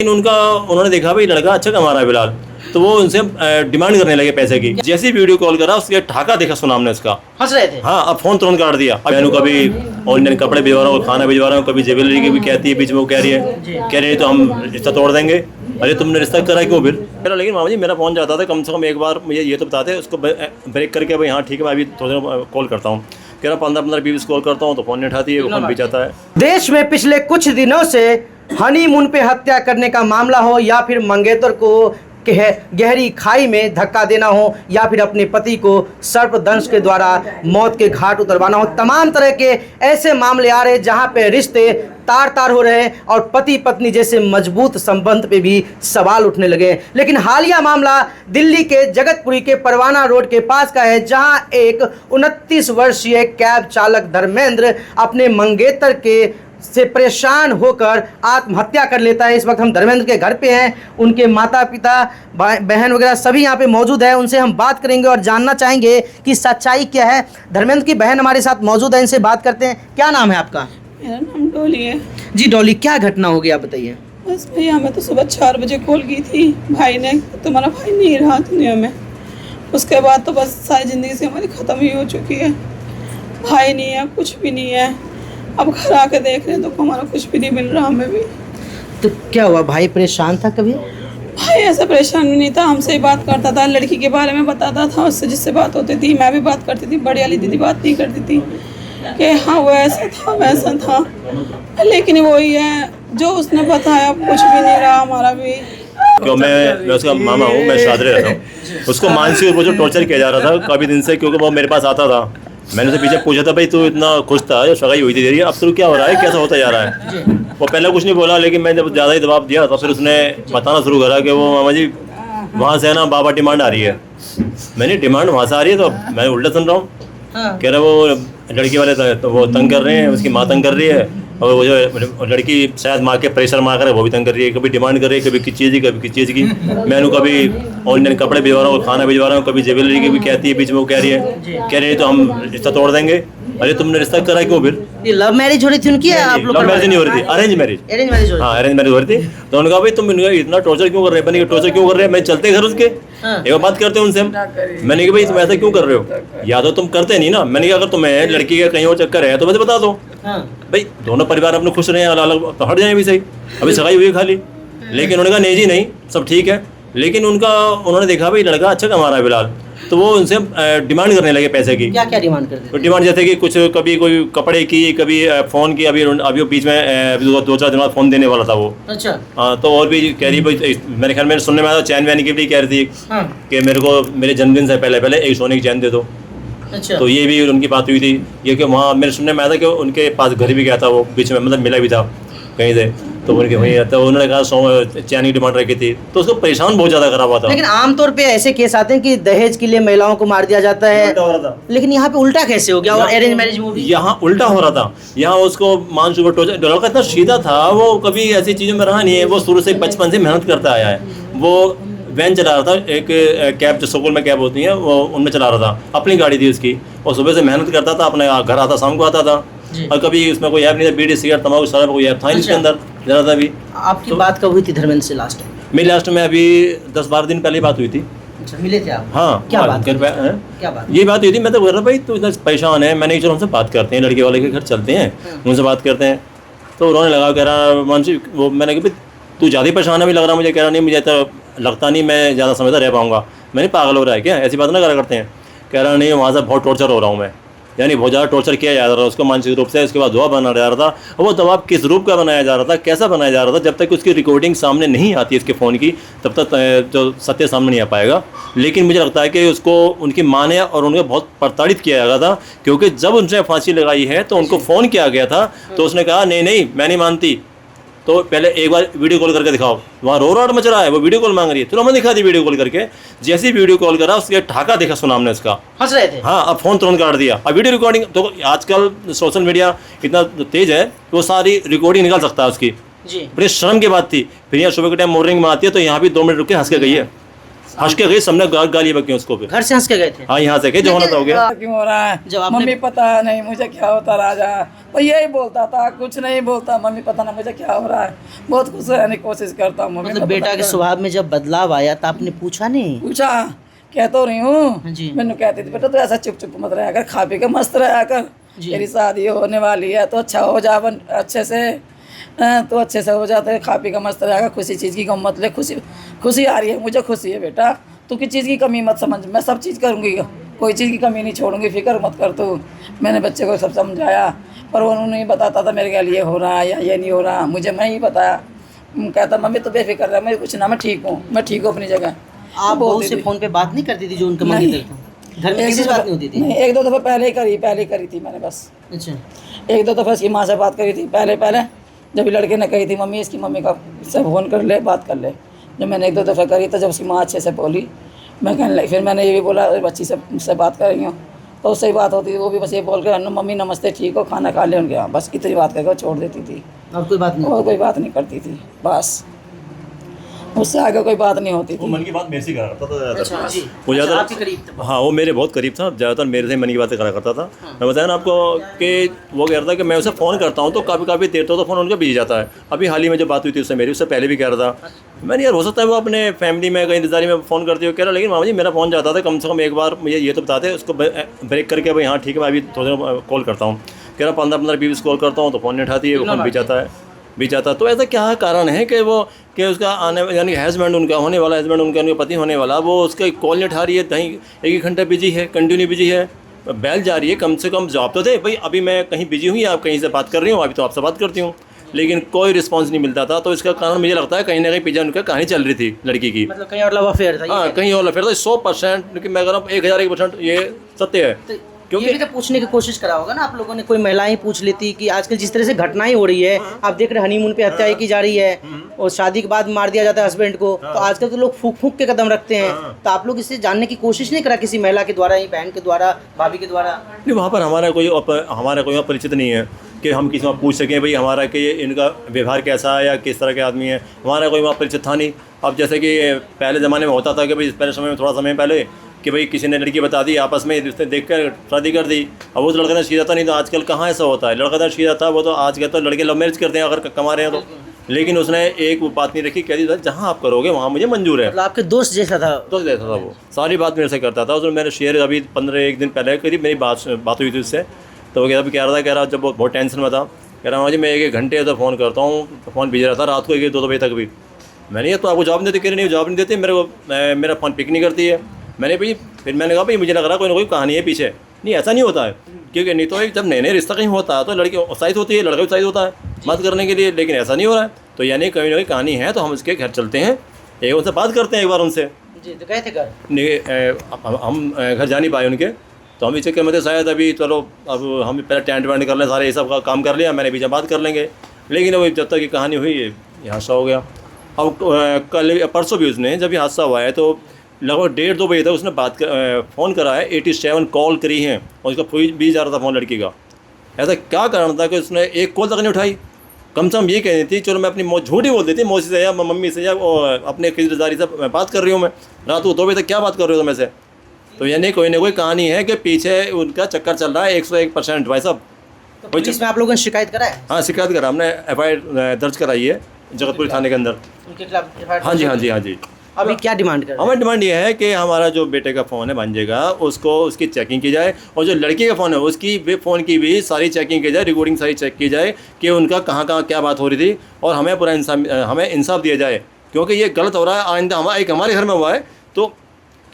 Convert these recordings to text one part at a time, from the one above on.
लेकिन उनका उन्होंने देखा भाई लड़का अच्छा कमा रहा है फिलहाल, तो वो उनसे डिमांड करने लगे पैसे की। जैसे ही वीडियो कॉल करा उसके ठाका देखा सुना हमने उसका, हंस रहे थे। हाँ, अब फोन तुरंत काट दिया। अब मैंने कभी ऑनलाइन कपड़े भिजवा रहा हूँ, खाना भिजवा रहा हूँ, कभी ज्वेलरी की भी कहती है, बीच में वो कह रही है तो हम रिश्ता तोड़ देंगे। अरे तुमने रिश्ता करा क्यों फिर? लेकिन मामा जी मेरा फोन जाता था, कम से कम एक बार मुझे ये तो बताते उसको ब्रेक करके भाई हाँ ठीक है मैं अभी थोड़ी देर कॉल करता हूँ। कह रहा 15-20 कॉल करता हूँ तो फोन नहीं उठाती है, वो फोन भी जाता है। देश में पिछले कुछ दिनों से हनीमून पे हत्या करने का मामला हो या फिर मंगेतर को गहरी खाई में धक्का देना हो या फिर अपने पति को सर्पदंश के द्वारा मौत के घाट उतरवाना हो, तमाम तरह के ऐसे मामले आ रहे जहां पे रिश्ते तार तार हो रहे हैं और पति पत्नी जैसे मजबूत संबंध पे भी सवाल उठने लगे। लेकिन हालिया मामला दिल्ली के जगतपुरी के परवाना रोड के पास का है, जहां एक 29 वर्षीय कैब चालक धर्मेंद्र अपने मंगेतर के से परेशान होकर आत्महत्या कर लेता है। इस वक्त हम धर्मेंद्र के घर पे हैं, उनके माता पिता बहन वगैरह सभी यहाँ पे मौजूद है। उनसे हम बात करेंगे और जानना चाहेंगे कि सच्चाई क्या है। धर्मेंद्र की बहन हमारे साथ मौजूद है, इनसे बात करते हैं। क्या नाम है आपका? मेरा नाम डोली है जी। डोली, क्या घटना हो गई आप बताइए। बस भैया हमें तो सुबह 4 बजे कॉल की थी भाई ने, तुम्हारा भाई नहीं रहा दुनिया में। उसके बाद तो बस सारी ज़िंदगी से हमारी ख़त्म ही हो चुकी है। भाई नहीं है, कुछ भी नहीं है। अब घर आके देख रहे हैं तो हमारा कुछ भी नहीं मिल रहा हमें भी। तो क्या हुआ, भाई परेशान था कभी? भाई ऐसा परेशान भी नहीं था, हमसे ही बात करता था, लड़की के बारे में बताता था, उससे जिससे बात होती थी मैं भी बात करती थी। बड़ी वाली दीदी बात नहीं करती थी कि हाँ वो ऐसा था वैसा था, लेकिन वही है जो उसने बताया, कुछ भी नहीं रहा हमारा भी। क्यों मैं उसका मामा हूँ, मैं शादरे रहता हूँ। उसको मानसिक रूप से टॉर्चर किया जा रहा था काफ़ी दिन से, क्योंकि वो मेरे पास आता था। मैंने उसे पीछे पूछा था भाई तू इतना खुश था जब सगाई हुई थी तेरी, अब तो क्या हो रहा है, कैसा होता जा रहा है? वो पहले कुछ नहीं बोला, लेकिन मैंने जब ज़्यादा ही दबाव दिया तो फिर उसने बताना शुरू करा कि वो मामा जी वहाँ से है ना बाबा डिमांड आ रही है। मैंने डिमांड वहाँ से आ रही है तो मैं उल्टा सुन रहा हूँ। कह रहा वो लड़की वाले तो वो तंग कर रहे हैं, उसकी माँ तंग कर रही है, और वो जो लड़की शायद माँ के प्रेशर मार कर है वो भी तंग कर रही है। कभी डिमांड कर रही है, कभी किस चीज़ की कभी किस चीज़ की। मैंने कभी ऑनलाइन कपड़े भिजवा रहा हूँ, खाना भिजवा रहा हूँ, कभी ज्वेलरी की भी कहती है, बीच में वो कह रही है तो हम रिश्ता तोड़ देंगे। अरे तुमने रिश्ता करा क्यों फिर? ये लव मैरिज हो रही थी उनकी? आप लोग लव मैरिज नहीं हो रही थी, अरेंज मैरिज। अरेंज मैरिज हो रही? हाँ अरेंज मैरिज हो रही थी। तो उन्होंने कहा भाई तुम इतना टॉर्चर क्यों कर रहे हैं? मैंने टॉर्चर क्यों कर रहे हैं? मैं चलते घर उसके एक बार बात करते हैं उनसे हम। मैंने कहा भाई तुम ऐसा क्यों कर रहे हो? या तो तुम करते नहीं ना। मैंने कहा अगर तुम्हें लड़की का कहीं और चक्कर है तो मुझे बता दो। भाई दोनों परिवार अपने खुश रहे, अलग अलग तो हट जाए भी सही, अभी सगाई हुई खाली। लेकिन उन्होंने कहा नहीं जी नहीं, सब ठीक है। लेकिन उन्होंने देखा भाई लड़का अच्छा कमा रहा है फिलहाल, तो वो उनसे डिमांड करने लगे पैसे की। क्या क्या डिमांड करते थे? डिमांड जैसे कि कुछ कभी कोई कपड़े की, कभी फ़ोन की। अभी वो बीच में 2-4 दिन बाद फ़ोन देने वाला था वो। अच्छा। हाँ तो और भी कह रही भाई, मेरे ख्याल में सुनने में आया चैन वैन की भी कह रही थी कि मेरे को मेरे जन्मदिन से पहले एक सोने की चैन दे दो। अच्छा। तो ये भी उनकी बात हुई थी। ये कि वहाँ मेरे सुनने में आया था कि उनके पास घर भी गया था वो बीच में, मतलब मिला भी था कहीं से। तो उनके वहीं तो उन्होंने कहा चैन की डिमांड रखी थी, तो उसको परेशान बहुत ज़्यादा करा हुआ था। लेकिन आमतौर पे ऐसे केस आते हैं कि दहेज के लिए महिलाओं को मार दिया जाता है, उल्टा हो रहा था। लेकिन यहाँ पे उल्टा कैसे हो गया? और अरेंज मैरिज में भी यहाँ उल्टा हो रहा था। यहाँ उसको मानसूबा टॉर्चर, लड़का इतना सीधा था, वो कभी ऐसी चीज़ों में रहा नहीं है। वो शुरू से बचपन से मेहनत करता आया है। वो वैन चला रहा था, एक कैब जो स्कूल में कैब होती है वो उनमें चला रहा था, अपनी गाड़ी थी उसकी। और सुबह से मेहनत करता था, अपने घर आता शाम को आता था। और कभी उसमें कोई ऐप नहीं था, बीड़ी सिगरेट तम्बाकू शराब कोई ऐप था नहीं इसके अंदर ज़रा सा भी। आपकी बात कब हुई थी धर्मेंद्र से लास्ट टाइम? मेरी लास्ट में अभी 10-12 दिन पहले बात हुई थी। अच्छा, मिले थे आप? हाँ क्या बात? क्या बात? ये बात हुई थी। मैं तो बोल रहा भाई तू इतना परेशान है, मैंने चलो उनसे बात करते हैं, लड़के वाले के घर चलते हैं, उनसे बात करते हैं। तो उन्होंने लगा, कह रहा मानसी वो, मैंने कहा भाई तू ज़्यादा ही परेशान है भी लग रहा मुझे। कह रहा नहीं मुझे तो लगता नहीं मैं ज़्यादा समय तक रह पाऊँगा। मैंने पागल हो रहा है क्या, ऐसी बात ना करा करते हैं। कह रहा नहीं वहाँ से बहुत टॉर्चर हो रहा हूँ मैं, यानी बहुत ज़्यादा टॉर्चर किया जा रहा था उसको मानसिक रूप से। उसके बाद दबाव बनाया जा रहा था, और वो दबाव किस रूप का बनाया जा रहा था, कैसा बनाया जा रहा था, जब तक उसकी रिकॉर्डिंग सामने नहीं आती इसके फ़ोन की तब तक जो सत्य सामने नहीं आ पाएगा। लेकिन मुझे लगता है कि उसको उनकी माँ ने और उनको बहुत प्रताड़ित किया गया था, क्योंकि जब उनसे फांसी लगाई है तो उनको फ़ोन किया गया था, तो उसने कहा नहीं नहीं मैं नहीं मानती, तो पहले एक बार वीडियो कॉल करके दिखाओ। वहाँ रो राट मच रहा है, वो वीडियो कॉल मांग रही है, चलो हमने दिखा दी वीडियो कॉल करके। जैसे ही वीडियो कॉल करा उसके ठाका देखा सुना हमने उसका। हंस रहे थे? हाँ, अब फ़ोन तुरंत काट दिया। अब वीडियो रिकॉर्डिंग तो आजकल सोशल मीडिया इतना तेज है कि वो सारी रिकॉर्डिंग निकाल सकता है उसकी। जी। बड़ी शर्म की बात थी। फिर यहाँ सुबह के टाइम मॉर्निंग में आती है तो यहाँ भी 2 मिनट रुक के हंस के गई है। हंस के गई, सबने गाली बकी उसको फिर। घर से हंस के गए थे? हाँ, यहाँ से गए, जो होना था हो गया। क्यों हो रहा है? जब आपने- मम्मी पता नहीं मुझे क्या होता राजा, वो यही बोलता था, कुछ नहीं बोलता, मम्मी पता नहीं मुझे क्या हो रहा है। बहुत खुश रहने की कोशिश करता हूँ। मम्मी मतलब को बेटा पता के कर- स्वभाव में जब बदलाव आया तो आपने पूछा नहीं? पूछा, कह तो रही हूँ, जी। मैंने कहती थी बेटा तू ऐसा चुप चुप मत रहा कर, खा पी के मस्त रहा कर, जी। तेरी शादी होने वाली है तो अच्छा हो जा, अच्छे से तो अच्छे से हो जाते है, खा पी के मस्त रहेगा, खुशी चीज़ की गम मत ले, खुशी आ रही है, मुझे खुशी है बेटा, तू किस चीज़ की कमी मत समझ, मैं सब चीज़ करूँगी, कोई चीज़ की कमी नहीं छोड़ूंगी, फिक्र मत कर तू। मैंने बच्चे को सब समझाया, पर वो नहीं बताता था मेरे लिए हो रहा है या ये नहीं हो रहा, मुझे मैं ही बताया। कहता मम्मी तो बेफिक्र रहा, मैं कुछ ना, मैं ठीक हूँ अपनी जगह। आप बहू बोलती से थी। फ़ोन पे बात नहीं करती थी जो उनका मंगेतर था? घर में किसी से बात नहीं होती थी? नहीं, एक दो दफ़ा पहले ही करी थी मैंने बस। अच्छा। एक दो दफ़ा इसकी माँ से बात करी थी पहले जब लड़के ने कही थी मम्मी इसकी मम्मी का से फ़ोन कर ले, बात कर ले। जब मैंने एक दो दफ़ा करी तो जब उसकी माँ अच्छे से बोली, मैं कहने लगी, फिर मैंने ये भी बोला बच्ची से मुझसे बात कर रही हूँ तो उससे ही बात होती थी, वो भी बस ये बोल कर मम्मी नमस्ते ठीक हो, खाना खा ले उनके यहाँ, बस इतनी बात करके वो छोड़ देती थी, और कोई बात नहीं? और कोई बात नहीं करती थी, बस उससे आगे कोई बात नहीं होती वो थी। मन की बात मेरे से करा करता था अच्छा ज़्यादातर। जी। वो अच्छा, ज़्यादा आपके करीब था? हाँ, वो मेरे बहुत करीब था, ज़्यादातर मेरे से मन की बातें करा करता था। मैं बताया ना आपको कि वो कह रहा था कि मैं उसे फ़ोन करता हूँ तो काफ़ी देर तो फ़ोन उनका बिजी जाता है। अभी हाल ही में जो बात हुई थी उससे मेरी, उससे पहले भी कह रहा था। मैंने यार हो सकता है वो अपने फैमिली में कहीं इंतजारी में फ़ोन करती हो, कह रहा लेकिन मामा जी मेरा फ़ोन जाता था, कम से कम एक बार मुझे ये तो बताते उसको ब्रेक करके भाई हाँ ठीक है मैं अभी थोड़ी देर कॉल करता हूँ। कह रहा 15-20 कॉल करता हूँ तो फ़ोन नहीं उठाती है, वो फ़ोन भी जाता। तो ऐसा क्या कारण है कि वो कि उसका आने यानी हस्बैंड उनका होने वाला, हस्बैंड उनका पति होने वाला, वो उसका कॉल नहीं उठा रही है, कहीं 1 घंटा बिजी है, कंटिन्यू बिजी है, बैल जा रही है, कम से कम जवाब तो दे भाई अभी मैं कहीं बिजी हूँ या आप कहीं से बात कर रही हूँ, अभी तो आपसे बात करती हूँ, लेकिन कोई रिस्पांस नहीं मिलता था। तो इसका कारण मुझे लगता है कहीं ना कहीं पीछे उनका कहानी चल रही थी लड़की की, मतलब कहीं और लव अफेयर था? हाँ कहीं और फिर तो 100% कि मैं कह रहा हूँ 1001% ये सत्य है। क्योंकि ये भी तो पूछने की कोशिश करा होगा ना आप लोगों ने, कोई महिलाएं पूछ लेती कि आजकल जिस तरह से घटनाएं हो रही है, आप देख रहे हनीमून पे हत्याएं की जा रही है और शादी के बाद मार दिया जाता है हस्बैंड को, तो आजकल तो लोग फूक के कदम रखते हैं। तो आप लोग इससे जानने की कोशिश नहीं करा किसी महिला के द्वारा, बहन के द्वारा, भाभी के द्वारा? नहीं, वहाँ पर हमारा कोई परिचित नहीं है कि हम किसी वहाँ पूछ सकें भाई हमारा कि इनका व्यवहार कैसा है या किस तरह के आदमी है, हमारा कोई वहाँ परिचित था नहीं। अब जैसे कि पहले ज़माने में होता था कि भाई पहले समय में थोड़ा समय पहले कि भाई किसी ने लड़की बता दी, आपस में उसने देख कर शादी कर दी। अब वो तो लड़का सीधा था, नहीं तो आजकल कहाँ ऐसा होता है, लड़का सीधा था वो तो आज के तो लड़के लव मैरिज करते हैं अगर कमा रहे हैं तो। लेकिन उसने एक वो बात नहीं रखी, कह दी जहाँ आप करोगे वहाँ मुझे मंजूर है। मतलब आपके दोस्त जैसा था? दोस्त जैसा था वो, सारी बात मेरे से करता था। उसने मैंने शेयर अभी 15-1 दिन पहले करीब मेरी बात हुई थी उससे, तो वो कह रहा जब वो बहुत टेंशन में था, कह रहा मुझे मैं 1 घंटे तो फ़ोन करता हूँ, फ़ोन बिजी रहता रात को 1-2 बजे तक भी। मैंने ये तो आपको जवाब नहीं देती, कह रही नहीं जवाब नहीं देती मेरे को, मेरा फ़ोन पिक नहीं करती है। फिर मैंने कहा भाई मुझे लग रहा कोई ना कोई कहानी है पीछे। नहीं ऐसा नहीं होता है, क्योंकि नहीं तो जब नए रिश्ता कहीं होता है तो लड़की उत्साहित होती है, लड़का उत्साहित होता है बात करने के लिए, लेकिन ऐसा नहीं हो रहा है। तो यानी कहीं ना कहीं कहानी है, तो हम उसके घर चलते हैं, एक उनसे बात करते हैं एक बार उनसे। जी, तो गए थे घर? नहीं, हम घर जा नहीं पाए उनके, तो हम इस चक्कर में थे शायद अभी चलो अब हम पहले टेंट वेंट कर लें, सारे ये सब का काम कर लिया मैंने, बीच बात कर लेंगे। लेकिन वो जब तक ये कहानी हुई ये हादसा हो गया। अब कल परसों भी उसने जब ये हादसा हुआ है तो लगभग 1:30-2 बजे तक उसने फ़ोन करा है, 87 कॉल करी हैं और उसका भी जा रहा था फ़ोन लड़की का। ऐसा क्या कारण था कि उसने एक कॉल तक नहीं उठाई? कम से कम ये कहनी थी चलो मैं अपनी झूठी बोल देती मौसी से या मम्मी से या अपने किसी रिश्तेदारी से बात कर रही हूँ मैं, रात को 2 बजे तक क्या बात कर रही हो तुम ऐसे? तो यानी कोई ना कोई कहानी है कि पीछे उनका चक्कर चल रहा है 101% भाई साहब। तो पुलिस में आप लोगों ने शिकायत करा है? हाँ शिकायत करा, हमने FIR दर्ज कराई है जगतपुर थाने के अंदर। उनके खिलाफ? हाँ जी। अभी क्या डिमांड कर रहे हैं? हमारी डिमांड ये है कि हमारा जो बेटे का फ़ोन है भांजे का, उसको उसकी चेकिंग की जाए, और जो लड़की का फ़ोन है उसकी फ़ोन की भी सारी चेकिंग की जाए, रिकॉर्डिंग सारी चेक की जाए कि उनका कहाँ क्या बात हो रही थी, और हमें पूरा हमें इंसाफ दिया जाए, क्योंकि ये गलत हो रहा है। आइंदा हमारे घर में हुआ है तो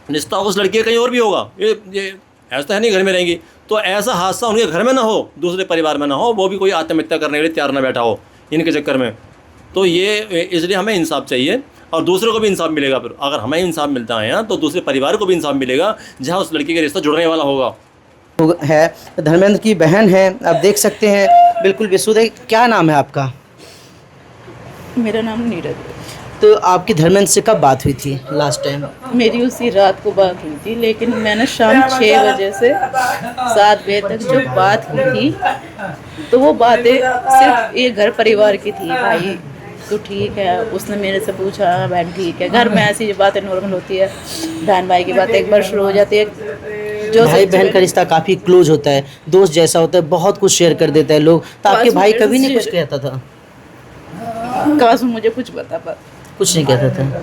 रिश्ता उस लड़की का कहीं और भी होगा, ये ऐसा है नहीं घर में रहेंगी, तो ऐसा हादसा उनके घर में ना हो, दूसरे परिवार में ना हो, वो भी कोई आत्महत्या करने के लिए तैयार ना बैठा हो इनके चक्कर में। तो ये इसलिए हमें इंसाफ चाहिए, और दूसरों को भी इंसाफ मिलेगा। फिर अगर हमें इंसाफ मिलता है तो दूसरे परिवार को भी इंसाफ मिलेगा जहाँ उस लड़की का रिश्ता जुड़ने वाला होगा। है धर्मेंद्र की बहन है, आप देख सकते हैं बिल्कुल बेसुध है। क्या नाम है आपका? मेरा नाम नीरज। तो आपकी धर्मेंद्र से कब बात हुई थी लास्ट टाइम? मेरी उसी रात को बात हुई थी, लेकिन मैंने शाम 6 बजे से 7 बजे तक जो बात की थी तो वो बातें सिर्फ ये घर परिवार की थी, भाई तू ठीक है? उसने मेरे से पूछा, हाँ बहन ठीक है। घर में ऐसी बातें नॉर्मल होती है, बहन भाई की बात एक बार शुरू हो जाती है। जो भाई बहन का रिश्ता काफ़ी क्लोज होता है, दोस्त जैसा होता है, बहुत कुछ शेयर कर देता है लोग। तो आपके भाई कभी नहीं कुछ कहता था? काश मुझे कुछ बता पा। कुछ नहीं कहता था?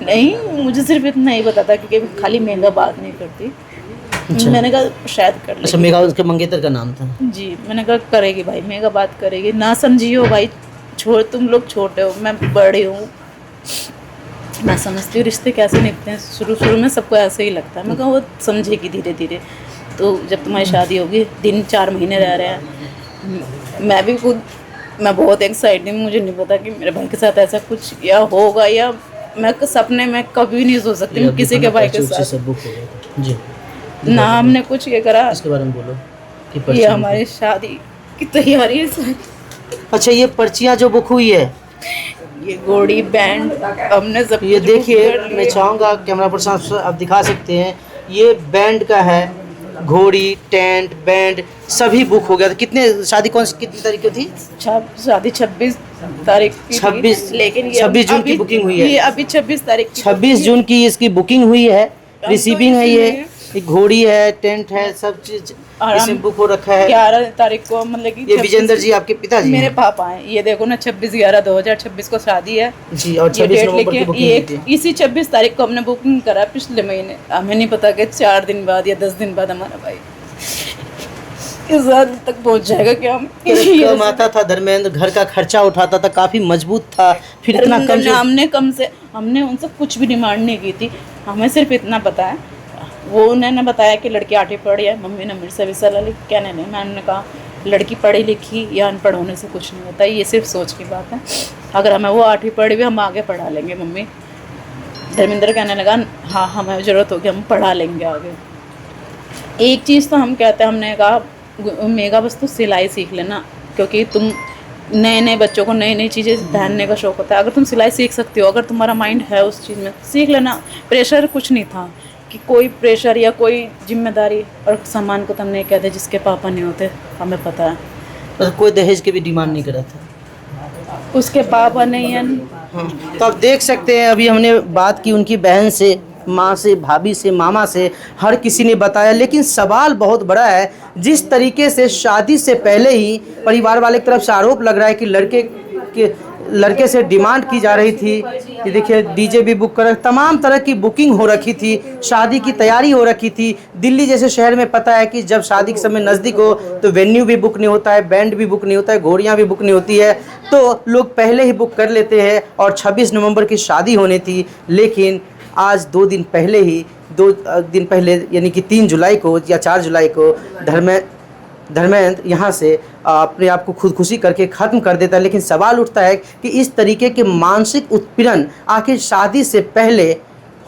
नहीं, मुझे सिर्फ इतना ही बताता कि खाली मेघा बात नहीं करती। अच्छा। मैंने कहा शायद कर अच्छा, लेगी। मेघा उसके मंगेतर का नाम था। जी, मैंने कहा करेगी भाई, मेघा बात करेगी। ना समझियो भाई, छोड़, तुम लोग छोटे हो, मैं बड़ी हूँ। मैं समझती हूँ रिश्ते कैसे निभते हैं। शुरू में सबको ऐसे ही लगता है। मैं कहा वो समझेगी धीरे धीरे। तो जब तुम्हारी शादी होगी, दिन 4 महीने रह रहे हैं, मैं भी खुद मैं बहुत एक्साइटेड हूँ। मुझे नहीं पता कि मेरे भाई के साथ ऐसा कुछ या होगा, या मैं सपने में कभी नहीं सोच सकती हूँ किसी के भाई के साथ। सब बुक हो गया जी। ना हमने कुछ ये करा, इसके बारे में बोलो कि ये पर्ची हमारी शादी की तैयारी है सारी। अच्छा, ये पर्चियाँ जो बुक हुई है, ये घोड़ी बैंड हमने सब ये कुछ देखिए, बुक कर मैं लिया। चाहूँगा कैमरा पर्सन आप दिखा सकते हैं, ये बैंड का है, घोड़ी, टेंट, बैंड सभी बुक हो गया था। कितने शादी कितनी तारीख को थी? शादी 26 तारीख की थी, 26 लेकिन ये 26 जून की अभी- बुकिंग हुई है। ये अभी 26 तारीख की 26 जून की इसकी बुकिंग हुई है, रिसीविंग है। इसी ये में एक घोड़ी है, टेंट है, सब चीज और इसमें हम बुक हो रखा है। 11 तारीख को, मतलब कि ये 26 विजेंद्र जी आपके पिताजी मेरे हैं? पापा हैं। ये देखो ना, 26/11/2026 को शादी है जी, और ये 26 डेट नवंबर की लिखी बुकिंग ये हुई थी। इसी 26 तारीख को हमने बुकिंग करा पिछले महीने। हमें नहीं पता कि 4 दिन बाद या 10 दिन बाद हमारा भाई इस हद तक पहुंच जाएगा कि हम कमाता था धर्मेंद्र, घर का खर्चा उठाता था, काफी मजबूत था, फिर इतना हमने उनसे कुछ भी डिमांड नहीं की थी। हमें सिर्फ इतना पता है, वो उन्होंने बताया कि लड़की 8वीं पढ़ी है। मम्मी ने मेरे से भी सलाह ली, कहने नहीं, मैंने कहा लड़की पढ़ी लिखी या अनपढ़ होने से कुछ नहीं होता, ये सिर्फ सोच की बात है। अगर हमें वो 8वीं पढ़ी भी, हम आगे पढ़ा लेंगे। मम्मी धर्मेंद्र कहने लगा, हाँ हमें ज़रूरत होगी, हम पढ़ा लेंगे आगे। एक चीज़ तो हम कहते हैं, हमने कहा मेगा बस तो सिलाई सीख लेना, क्योंकि तुम नए नए बच्चों को नई नई चीज़ें पहनने का शौक़ होता है। अगर तुम सिलाई सीख सकती हो, अगर तुम्हारा माइंड है उस चीज़ में, सीख लेना। प्रेशर कुछ नहीं था कि कोई प्रेशर या कोई जिम्मेदारी और सामान को तुम नहीं कहते जिसके पापा नहीं होते, हमें पता है। मतलब कोई दहेज की भी डिमांड नहीं करा था उसके पापा नहीं है। तो आप देख सकते हैं, अभी हमने बात की उनकी बहन से, माँ से, भाभी से, मामा से, हर किसी ने बताया। लेकिन सवाल बहुत बड़ा है, जिस तरीके से शादी से पहले ही परिवार वाले की तरफ से आरोप लग रहा है कि लड़के से डिमांड की जा रही थी। ये देखिए, डीजे भी बुक कर, तमाम तरह की बुकिंग हो रखी थी, शादी की तैयारी हो रखी थी। दिल्ली जैसे शहर में पता है कि जब शादी के समय नज़दीक हो तो वेन्यू भी बुक नहीं होता है, बैंड भी बुक नहीं होता है, घोड़ियाँ भी बुक नहीं होती है, तो लोग पहले ही बुक कर लेते हैं। और 26 नवंबर की शादी होनी थी, लेकिन आज 2 दिन पहले यानी कि 3 जुलाई को या 4 जुलाई को धर्मेंद्र यहाँ से अपने आप को खुदकुशी करके ख़त्म कर देता है। लेकिन सवाल उठता है कि इस तरीके के मानसिक उत्पीड़न आखिर शादी से पहले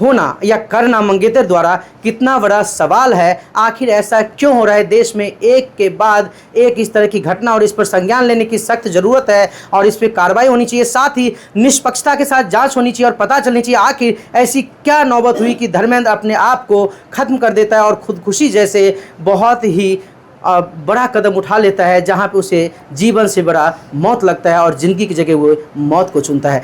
होना या करना मंगेतर द्वारा कितना बड़ा सवाल है। आखिर ऐसा क्यों हो रहा है देश में, एक के बाद एक इस तरह की घटना, और इस पर संज्ञान लेने की सख्त ज़रूरत है और इस पर कार्रवाई होनी चाहिए। साथ ही निष्पक्षता के साथ जांच होनी चाहिए और पता चलनी चाहिए आखिर ऐसी क्या नौबत हुई कि धर्मेंद्र अपने आप को ख़त्म कर देता है और खुदकुशी जैसे बहुत ही बड़ा कदम उठा लेता है, जहाँ पे उसे जीवन से बड़ा मौत लगता है और ज़िंदगी की जगह वो मौत को चुनता है।